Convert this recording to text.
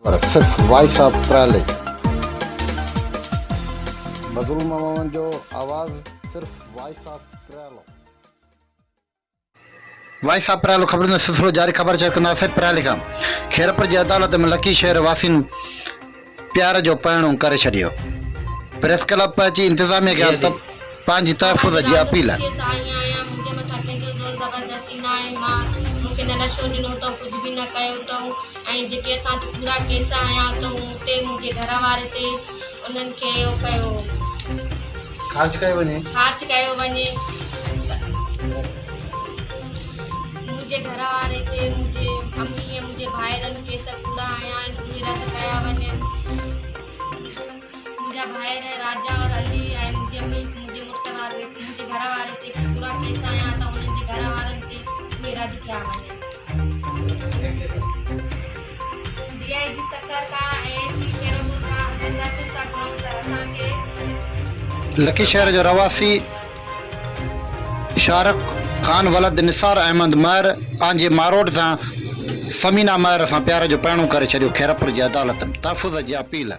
पर सिर्फ voice of प्राले बदलू मामा जो आवाज़ सिर्फ वॉइस ऑफ प्रालो खबर जो सिलसिलो जारी खबर चकंदासीं प्राले खां खैरपुर जी अदालत में लकी शहर वासिन प्यार जो पैणो करे छॾियो। प्रेस क्लब अची इंतज़ामिया खे पंहिंजी तहफ़ुज़ जी अपील नशो ॾिनो अथऊं कुझु बि न कयो अथऊं ऐं जेके असां ते पूरा केस आया अथऊं उते मुंहिंजे घर वारे ते उन्हनि खे कयो ख़र्च कयो वञे मुंहिंजे घर वारे ते मुंहिंजे मम्मी ऐं मुंहिंजे भाइरनि केस पूरा आया आहिनि उहे रद्द कया वञनि। मुंहिंजा भाइर राजा और अली ऐं मुंहिंजी मम्मी मुंहिंजे मुड़ुस वारे मुंहिंजे घर वारे ते पूरा केस आया अथऊं उन्हनि जे घर वारनि ते उहे रद्द कया वञनि। लकी शहर जो रवासी शाहरुख खान वलद निसार अहमद महर पंहिंजे मारोट सां समीना महर सां प्यार जो पैणो करे छॾियो। खैरपुर जी अदालत में तहफ़ुज़ जी अपील।